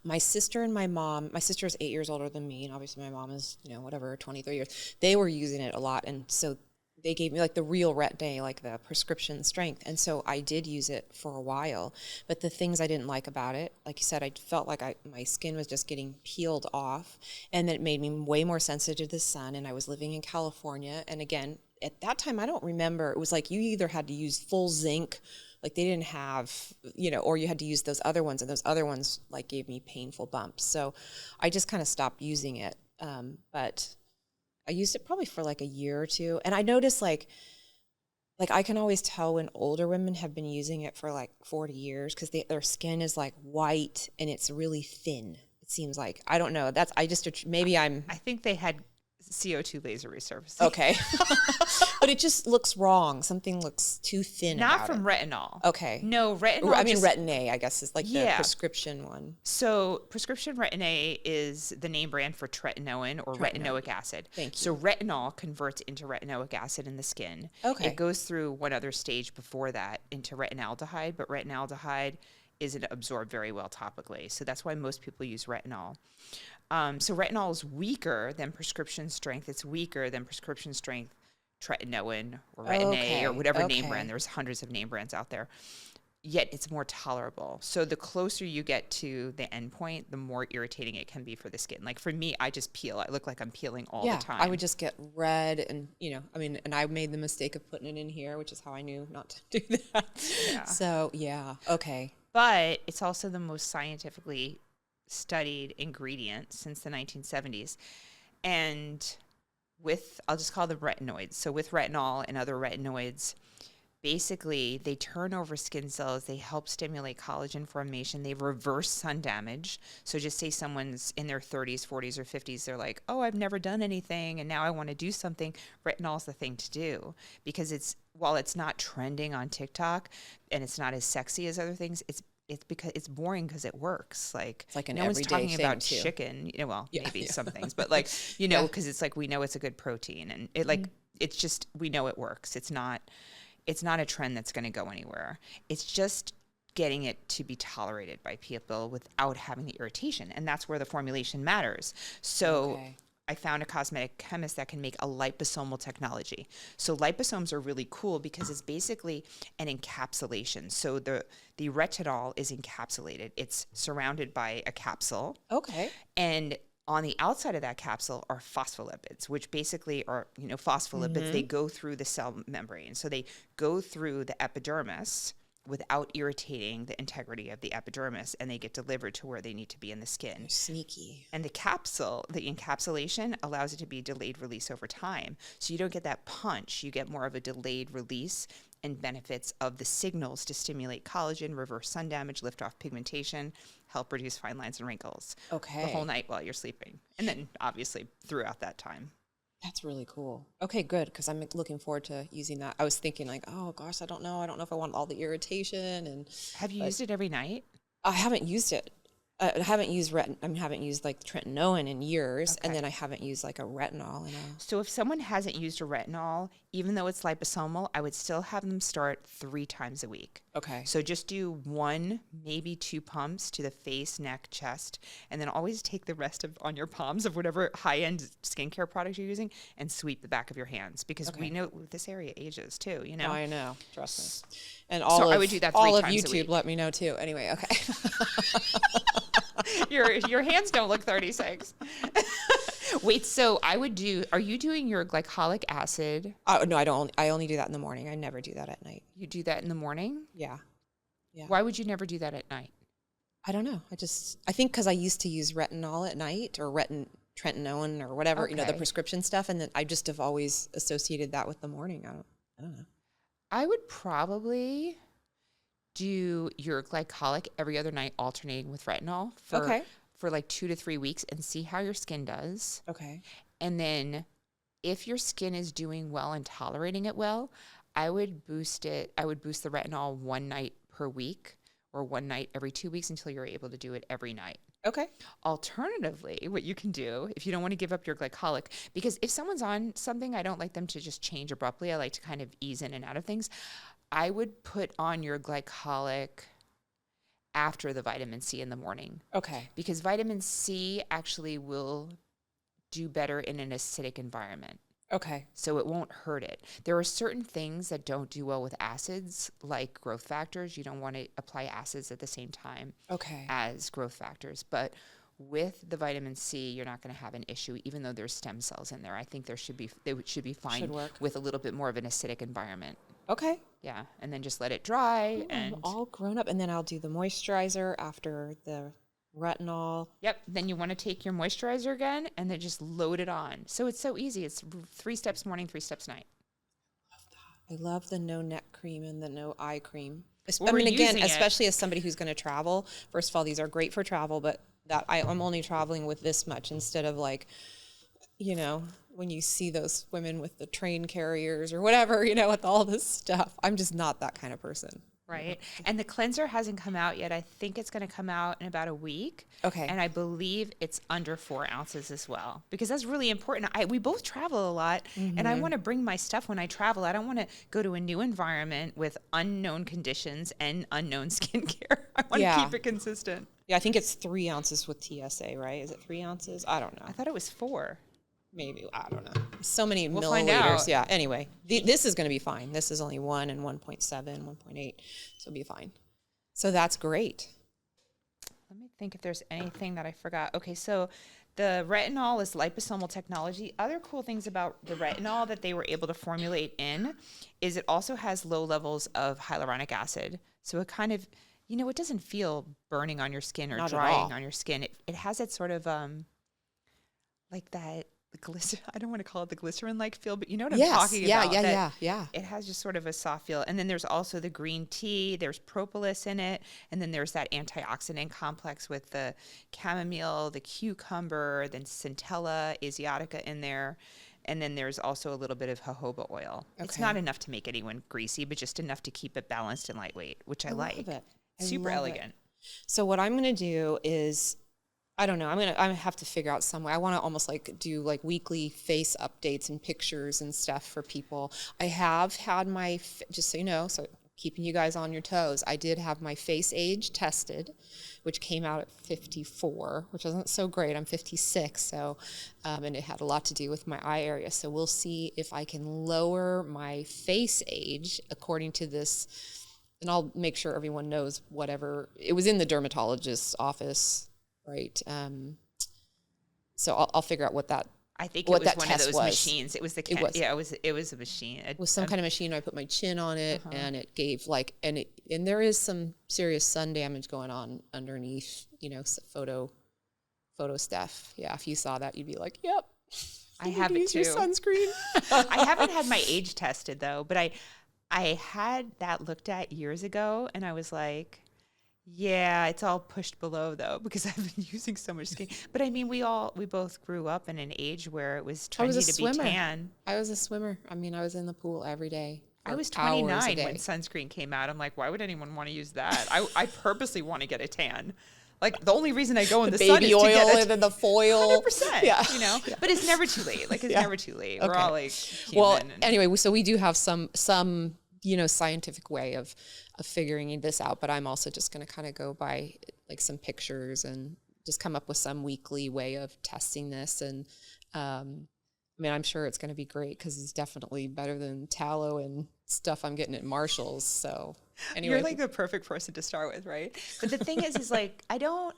my sister and my sister is 8 years older than me, and obviously my mom is, 23 years. They were using it a lot, and so they gave me like the real Retin-A, like the prescription strength. And so I did use it for a while. But the things I didn't like about it, like you said, I felt like my skin was just getting peeled off. And then it made me way more sensitive to the sun. And I was living in California. And again, at that time, I don't remember. It was like you either had to use full zinc, like they didn't have, or you had to use those other ones. And those other ones like gave me painful bumps. So I just kind of stopped using it. But I used it probably for like a year or two. And I noticed like I can always tell when older women have been using it for like 40 years because their skin is like white and it's really thin. It seems like, I don't know. I think they had CO2 laser resurfacing. Okay. But it just looks wrong. Something looks too thin. Not from retinol. Okay. No, retinol. I mean, Retin-A, I guess, is like the prescription one. So prescription Retin-A is the name brand for tretinoin or retinoic acid. Thank you. So retinol converts into retinoic acid in the skin. Okay. It goes through one other stage before that into retinaldehyde, but retinaldehyde isn't absorbed very well topically. So that's why most people use retinol. So retinol is weaker than prescription strength. It's weaker than prescription strength tretinoin or Retin-A or whatever name brand. There's hundreds of name brands out there. Yet it's more tolerable. So the closer you get to the end point, the more irritating it can be for the skin. Like for me, I just peel. I look like I'm peeling all the time. I would just get red and, and I made the mistake of putting it in here, which is how I knew not to do that. Yeah. So, yeah. Okay. But it's also the most scientifically studied ingredient since the 1970s. And I'll just call them retinoids. So with retinol and other retinoids, basically they turn over skin cells, they help stimulate collagen formation, they reverse sun damage. So just say someone's in their 30s, 40s, or 50s, they're like, oh, I've never done anything and now I want to do something. Retinol's the thing to do because while it's not trending on TikTok and it's not as sexy as other things, it's because it's boring because it works. Like it's like an no one's everyday talking about thing, too. chicken, maybe some things, but like, because it's like, we know it's a good protein and it like, it's just, we know it works. It's not a trend that's going to go anywhere. It's just getting it to be tolerated by people without having the irritation. And that's where the formulation matters. So I found a cosmetic chemist that can make a liposomal technology. So liposomes are really cool because it's basically an encapsulation. So the retinol is encapsulated. It's surrounded by a capsule. Okay. And on the outside of that capsule are phospholipids, which basically are, phospholipids. They go through the cell membrane. So they go through the epidermis without irritating the integrity of the epidermis, and they get delivered to where they need to be in the skin. They're sneaky. And the encapsulation allows it to be delayed release over time. So you don't get that punch. You get more of a delayed release and benefits of the signals to stimulate collagen, reverse sun damage, lift off pigmentation, help reduce fine lines and wrinkles. Okay. The whole night while you're sleeping. And then obviously throughout that time. That's really cool. Okay, good, because I'm looking forward to using that. I was thinking like, oh gosh, I don't know if I want all the irritation. And have you used it every night? I haven't used it. I haven't used haven't used like tretinoin in years, and then I haven't used like a retinol. So if someone hasn't used a retinol, even though it's liposomal, I would still have them start 3 times a week. Okay. So just do 1, maybe 2 pumps to the face, neck, chest, and then always take the rest on your palms of whatever high-end skincare product you're using and sweep the back of your hands because we know this area ages too. Oh, I know. Trust me. And I would do that 3 all of times a YouTube week. let me know too. Anyway, okay. Your hands don't look 36. Wait, so are you doing your glycolic acid? No, I don't. I only do that in the morning. I never do that at night. You do that in the morning? Yeah. Why would you never do that at night? I don't know. I think because I used to use retinol at night or tretinoin or whatever, the prescription stuff. And then I just have always associated that with the morning. I don't know. I would probably do your glycolic every other night, alternating with retinol for like 2 to 3 weeks, and see how your skin does. Okay. And then if your skin is doing well and tolerating it well, I would boost the retinol 1 night per week or 1 night every 2 weeks until you're able to do it every night. Okay. Alternatively, what you can do if you don't want to give up your glycolic, because if someone's on something, I don't like them to just change abruptly. I like to kind of ease in and out of things. I would put on your glycolic after the vitamin C in the morning. Okay. Because vitamin C actually will do better in an acidic environment. Okay. So it won't hurt it. There are certain things that don't do well with acids, like growth factors. You don't want to apply acids at the same time as growth factors. But with the vitamin C, you're not going to have an issue, even though there's stem cells in there. I think they should be fine with a little bit more of an acidic environment. Okay. Yeah. And then just let it dry. And I'm all grown up. And then I'll do the moisturizer after the retinol. Yep. Then you want to take your moisturizer again and then just load it on. So it's so easy. It's 3 steps morning, 3 steps night. I love the no neck cream and the no eye cream. Well, especially as somebody who's going to travel. First of all, these are great for travel, but I'm only traveling with this much instead of like, when you see those women with the train carriers or whatever, with all this stuff. I'm just not that kind of person. Right. And the cleanser hasn't come out yet. I think it's going to come out in about a week. Okay. And I believe it's under 4 ounces as well, because that's really important. We both travel a lot, and I want to bring my stuff when I travel. I don't want to go to a new environment with unknown conditions and unknown skincare. I want to keep it consistent. Yeah, I think it's 3 ounces with TSA, right? Is it 3 ounces? I don't know. I thought it was 4. Maybe. I don't know. So many we'll milliliters. Find out. Yeah. Anyway, this is going to be fine. This is only 1 and 1.7, 1.8. So it'll be fine. So that's great. Let me think if there's anything that I forgot. Okay. So the retinol is liposomal technology. Other cool things about the retinol that they were able to formulate in is it also has low levels of hyaluronic acid. So it kind of, it doesn't feel burning on your skin or Not drying on your skin. It has that sort of, like that, I don't want to call it the glycerin-like feel, but you know what I'm talking about. Yeah. It has just sort of a soft feel. And then there's also the green tea. There's propolis in it. And then there's that antioxidant complex with the chamomile, the cucumber, then centella, asiatica in there. And then there's also a little bit of jojoba oil. Okay. It's not enough to make anyone greasy, but just enough to keep it balanced and lightweight, which I like. Love it. Super elegant. It. So what I'm going to do is, I don't know. I have to figure out some way. I want to almost like do like weekly face updates and pictures and stuff for people. I have had just so you know, so keeping you guys on your toes, I did have my face age tested, which came out at 54, which wasn't so great. I'm 56, so, and it had a lot to do with my eye area. So we'll see if I can lower my face age according to this, and I'll make sure everyone knows whatever. It was in the dermatologist's office. Right. So I'll figure out what that. I think it was one of those machines. It was the it was a machine. It was some kind of machine. I put my chin on it, and it gave and there is some serious sun damage going on underneath. Photo stuff. Yeah, if you saw that, you'd be like, "Yep." I have it too. Use your sunscreen. I haven't had my age tested though, but I had that looked at years ago, and I was like. Yeah, it's all pushed below though because I've been using so much skin. But I mean, we both grew up in an age where it was trendy to be tan. I was a swimmer. I mean, I was in the pool every day. I was 29 when sunscreen came out. I'm like, why would anyone want to use that? I purposely want to get a tan. Like the only reason I go in the sun is to get baby oil and then the foil. 100%. Yeah. But it's never too late. Like it's never too late. We're all like human. Well, anyway, so we do have some scientific way of figuring this out, but I'm also just going to kind of go by like some pictures and just come up with some weekly way of testing this. And I mean, I'm sure it's going to be great because it's definitely better than tallow and stuff I'm getting at Marshall's. So anyway, you're like the perfect person to start with, right? But the thing is like, I don't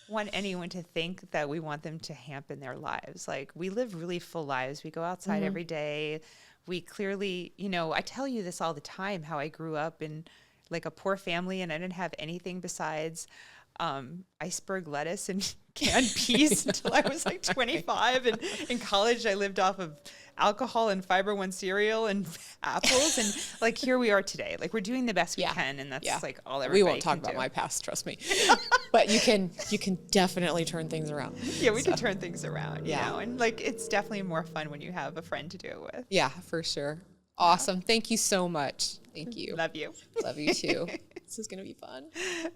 want anyone to think that we want them to hamper their lives. Like we live really full lives. We go outside every day. We clearly, I tell you this all the time, how I grew up in like a poor family and I didn't have anything besides iceberg lettuce and canned peas until I was like 25. And in college, I lived off of alcohol and Fiber One cereal and apples. And like, here we are today. Like, we're doing the best we can. And that's like all everybody We won't talk can about do. my past, trust me. But you can definitely turn things around. Yeah, we can turn things around, you Yeah. know, and like, it's definitely more fun when you have a friend to do it with. Yeah, for sure. Awesome. Thank you so much. Thank you. Love you. Love you too. This is going to be fun.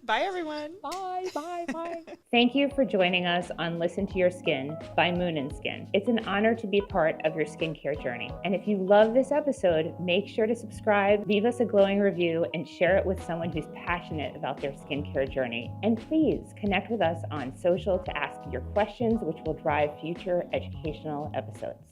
Bye, everyone. Bye, bye, bye. Thank you for joining us on Listen to Your Skin by Moon and Skin. It's an honor to be part of your skincare journey. And if you love this episode, make sure to subscribe, leave us a glowing review, and share it with someone who's passionate about their skincare journey. And please connect with us on social to ask your questions, which will drive future educational episodes.